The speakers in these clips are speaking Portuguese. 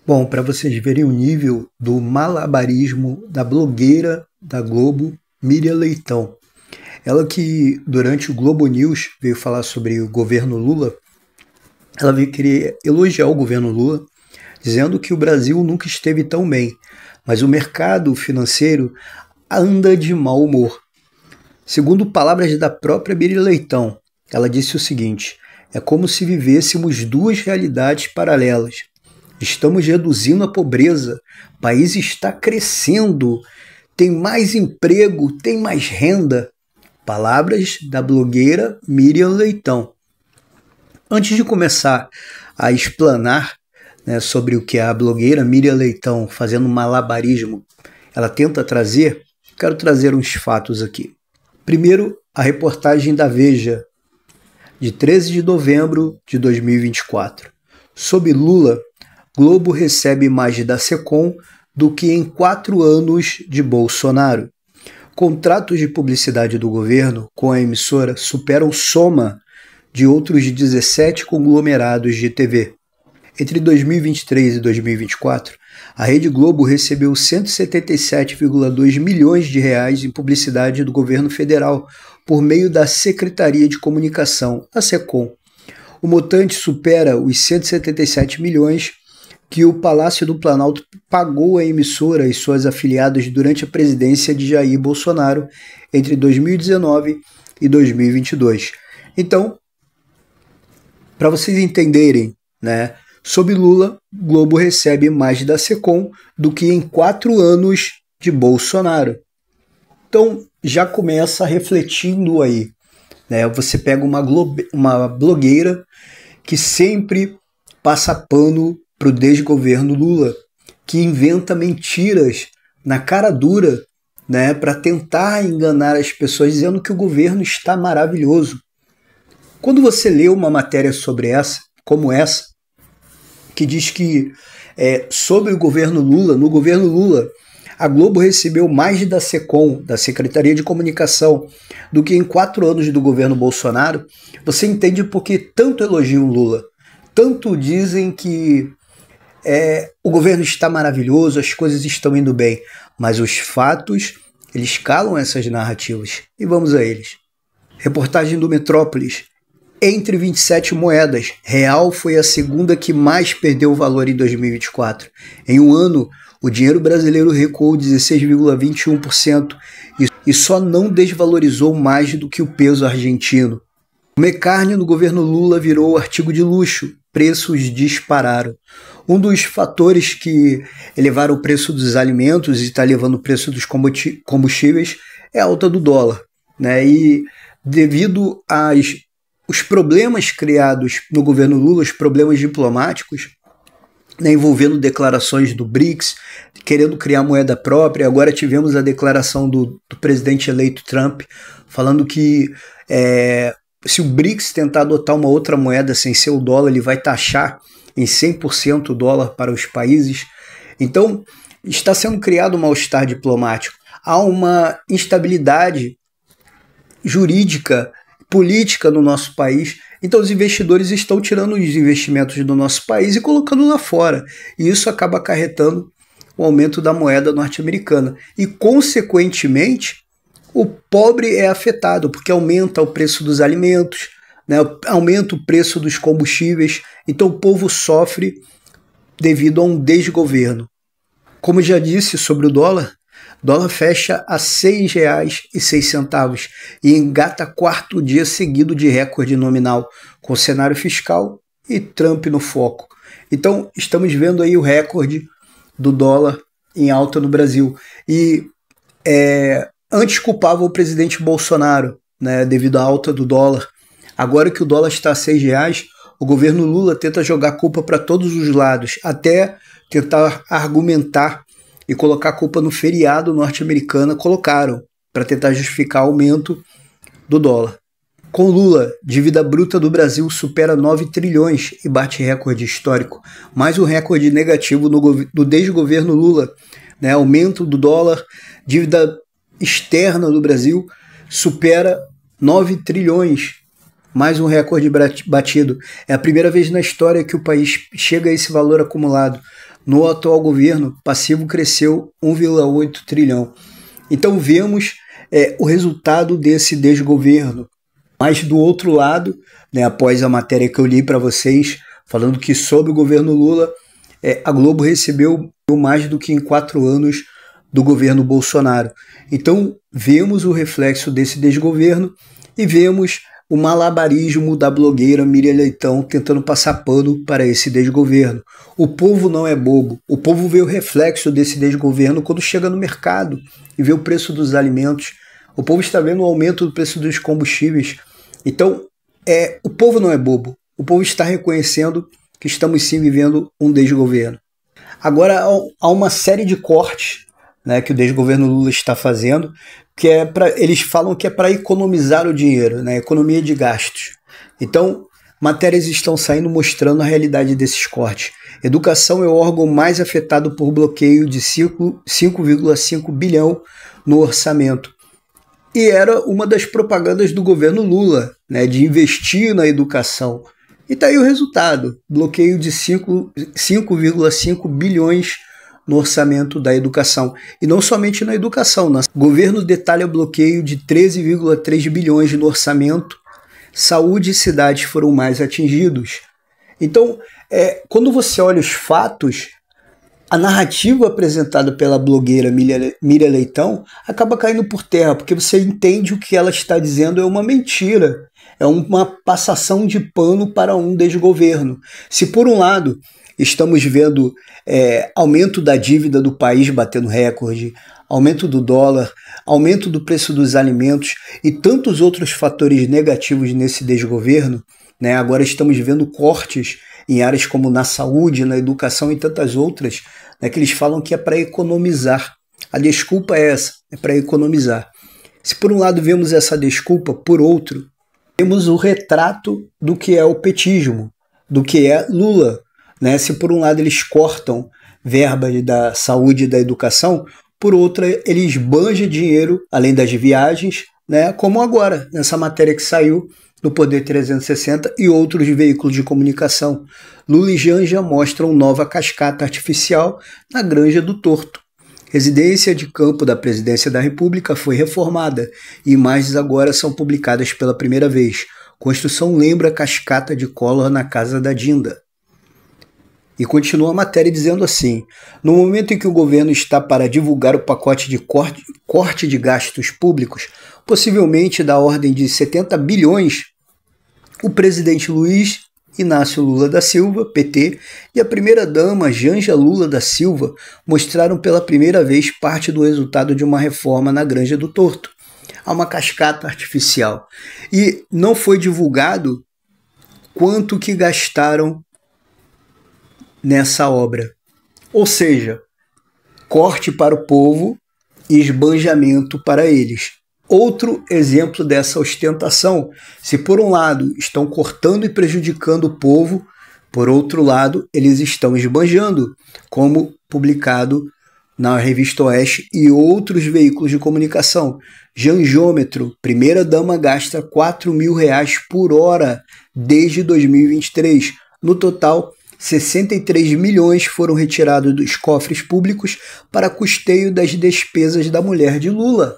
Bom, para vocês verem o nível do malabarismo da blogueira da Globo, Miriam Leitão. Ela que, durante o Globo News, veio falar sobre o governo Lula, ela veio querer elogiar o governo Lula, dizendo que o Brasil nunca esteve tão bem, mas o mercado financeiro anda de mau humor. Segundo palavras da própria Miriam Leitão, ela disse o seguinte: é como se vivêssemos duas realidades paralelas. Estamos reduzindo a pobreza, o país está crescendo, tem mais emprego, tem mais renda. Palavras da blogueira Miriam Leitão. Antes de começar a explanar, sobre o que a blogueira Miriam Leitão, fazendo malabarismo, ela tenta trazer, quero trazer uns fatos aqui. Primeiro, a reportagem da Veja, de 13 de novembro de 2024. Sob Lula, Globo recebe mais da Secom do que em 4 anos de Bolsonaro. Contratos de publicidade do governo com a emissora superam soma de outros 17 conglomerados de TV. Entre 2023 e 2024, a Rede Globo recebeu 177,2 milhões de reais em publicidade do governo federal por meio da Secretaria de Comunicação, a Secom. O montante supera os 177 milhões que o Palácio do Planalto pagou à emissora e suas afiliadas durante a presidência de Jair Bolsonaro entre 2019 e 2022. Então, para vocês entenderem, sob Lula, Globo recebe mais da Secom do que em 4 anos de Bolsonaro. Então, já começa refletindo aí. Você pega uma blogueira que sempre passa pano para o desgoverno Lula, que inventa mentiras na cara dura, para tentar enganar as pessoas, dizendo que o governo está maravilhoso. Quando você lê uma matéria como essa, que diz que sobre o governo Lula, no governo Lula, a Globo recebeu mais da Secom, da Secretaria de Comunicação, do que em 4 anos do governo Bolsonaro, você entende por que tanto elogiam o Lula. Tanto dizem que o governo está maravilhoso, as coisas estão indo bem, mas os fatos, eles calam essas narrativas. E vamos a eles. Reportagem do Metrópolis. Entre 27 moedas, real foi a segunda que mais perdeu valor em 2024. Em um ano, o dinheiro brasileiro recuou 16,21% e só não desvalorizou mais do que o peso argentino. Comer carne no governo Lula virou artigo de luxo, preços dispararam. Um dos fatores que elevaram o preço dos alimentos e está levando o preço dos combustíveis é a alta do dólar. E devido aos problemas criados no governo Lula, os problemas diplomáticos, envolvendo declarações do BRICS, querendo criar moeda própria. Agora tivemos a declaração do presidente eleito Trump, falando que se o BRICS tentar adotar uma outra moeda sem ser o dólar, ele vai taxar em 100% o dólar para os países. Então, está sendo criado um mal-estar diplomático. Há uma instabilidade jurídica, política no nosso país. Então, os investidores estão tirando os investimentos do nosso país e colocando lá fora. E isso acaba acarretando o aumento da moeda norte-americana. E, consequentemente, o pobre é afetado, porque aumenta o preço dos alimentos, aumenta o preço dos combustíveis. Então, o povo sofre devido a um desgoverno. Como já disse sobre o dólar fecha a R$ 6,06 e engata 4º dia seguido de recorde nominal, com cenário fiscal e Trump no foco. Então, estamos vendo aí o recorde do dólar em alta no Brasil. E antes culpava o presidente Bolsonaro, devido à alta do dólar. Agora que o dólar está a R$ 6, o governo Lula tenta jogar culpa para todos os lados, até tentar argumentar e colocar a culpa no feriado norte-americano, colocaram, para tentar justificar o aumento do dólar. Com Lula, dívida bruta do Brasil supera 9 trilhões e bate recorde histórico. Mais um recorde negativo do desgoverno Lula. Aumento do dólar, dívida externa do Brasil supera 9 trilhões. Mais um recorde batido. É a primeira vez na história que o país chega a esse valor acumulado. No atual governo, passivo cresceu 1,8 trilhão. Então vemos o resultado desse desgoverno. Mas do outro lado, né, após a matéria que eu li para vocês, falando que sob o governo Lula, a Globo recebeu mais do que em 4 anos do governo Bolsonaro. Então vemos o reflexo desse desgoverno e vemos o malabarismo da blogueira Miriam Leitão tentando passar pano para esse desgoverno. O povo não é bobo. O povo vê o reflexo desse desgoverno quando chega no mercado e vê o preço dos alimentos. O povo está vendo o aumento do preço dos combustíveis. Então, o povo não é bobo. O povo está reconhecendo que estamos sim vivendo um desgoverno. Agora, há uma série de cortes, né, que o desgoverno Lula está fazendo, que eles falam que é para economizar o dinheiro, né, economia de gastos. Então, matérias estão saindo mostrando a realidade desses cortes. Educação é o órgão mais afetado por bloqueio de 5,5 bilhão no orçamento. E era uma das propagandas do governo Lula, né, de investir na educação. E está aí o resultado, bloqueio de 5,5 bilhões no orçamento da educação. E não somente na educação, o governo detalha bloqueio de 13,3 bilhões no orçamento, saúde e cidades foram mais atingidos. Então, quando você olha os fatos, a narrativa apresentada pela blogueira Miriam Leitão acaba caindo por terra, porque você entende o que ela está dizendo é uma mentira, é uma passação de pano para um desgoverno. Se por um lado estamos vendo aumento da dívida do país batendo recorde, aumento do dólar, aumento do preço dos alimentos e tantos outros fatores negativos nesse desgoverno, né, agora estamos vendo cortes em áreas como na saúde, na educação e tantas outras, né, que eles falam que é para economizar. A desculpa é essa, é para economizar. Se por um lado vemos essa desculpa, por outro, temos o retrato do que é o petismo, do que é Lula. Né? Se por um lado eles cortam verbas da saúde e da educação, por outra eles esbanjam dinheiro, além das viagens, né? Como agora, nessa matéria que saiu no Poder 360 e outros veículos de comunicação. Lula e Janja mostram nova cascata artificial na Granja do Torto. Residência de campo da Presidência da República foi reformada e imagens agora são publicadas pela primeira vez. Construção lembra a cascata de Collor na casa da Dinda. E continua a matéria dizendo assim: no momento em que o governo está para divulgar o pacote de corte de gastos públicos, possivelmente da ordem de 70 bilhões, o presidente Luiz Inácio Lula da Silva, PT, e a primeira-dama Janja Lula da Silva mostraram pela primeira vez parte do resultado de uma reforma na Granja do Torto. Há uma cascata artificial. E não foi divulgado quanto que gastaram nessa obra. Ou seja, corte para o povo e esbanjamento para eles. Outro exemplo dessa ostentação: se por um lado estão cortando e prejudicando o povo, por outro lado eles estão esbanjando, como publicado na Revista Oeste e outros veículos de comunicação. Janjômetro: primeira-dama gasta R$4.000 por hora desde 2023. No total, 63 milhões foram retirados dos cofres públicos para custeio das despesas da mulher de Lula.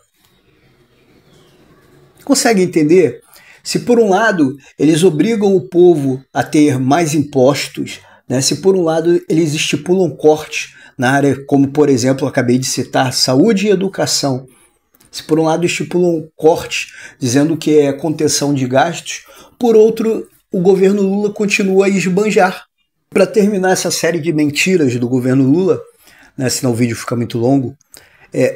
Consegue entender? Se por um lado eles obrigam o povo a ter mais impostos, né? Se por um lado eles estipulam cortes na área como, por exemplo, eu acabei de citar, saúde e educação, se por um lado estipulam cortes dizendo que é contenção de gastos, por outro o governo Lula continua a esbanjar. Para terminar essa série de mentiras do governo Lula, né, senão o vídeo fica muito longo,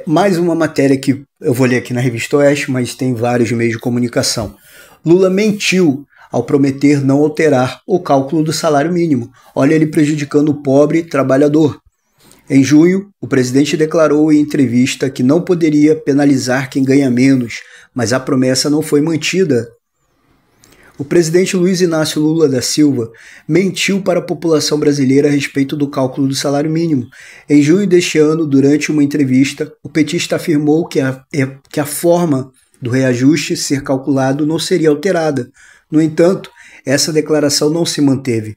mais uma matéria que eu vou ler aqui na Revista Oeste, mas tem vários meios de comunicação. Lula mentiu ao prometer não alterar o cálculo do salário mínimo. Olha ele prejudicando o pobre trabalhador. Em junho, o presidente declarou em entrevista que não poderia penalizar quem ganha menos, mas a promessa não foi mantida. O presidente Luiz Inácio Lula da Silva mentiu para a população brasileira a respeito do cálculo do salário mínimo. Em junho deste ano, durante uma entrevista, o petista afirmou que a forma do reajuste ser calculado não seria alterada. No entanto, essa declaração não se manteve.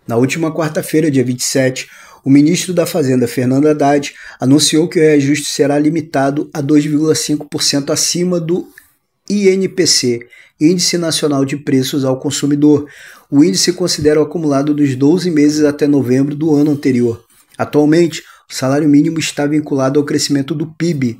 Na última quarta-feira, dia 27, O ministro da Fazenda, Fernando Haddad, anunciou que o reajuste será limitado a 2,5% acima do INPC, Índice Nacional de Preços ao Consumidor. O índice considera o acumulado dos 12 meses até novembro do ano anterior. Atualmente, o salário mínimo está vinculado ao crescimento do PIB.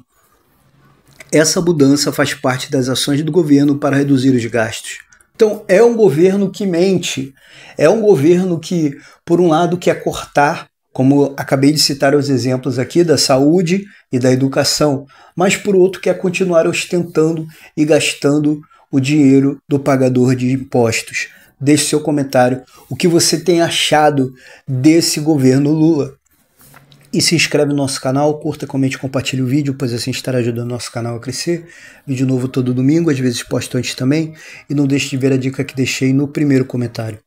Essa mudança faz parte das ações do governo para reduzir os gastos. Então, é um governo que mente, é um governo que, por um lado, quer cortar, como acabei de citar os exemplos aqui, da saúde e da educação, mas, por outro, quer continuar ostentando e gastando o dinheiro do pagador de impostos. Deixe seu comentário, o que você tem achado desse governo Lula. E se inscreve no nosso canal, curta, comente, compartilhe o vídeo, pois assim estará ajudando o nosso canal a crescer. Vídeo novo todo domingo, às vezes posto antes também. E não deixe de ver a dica que deixei no primeiro comentário.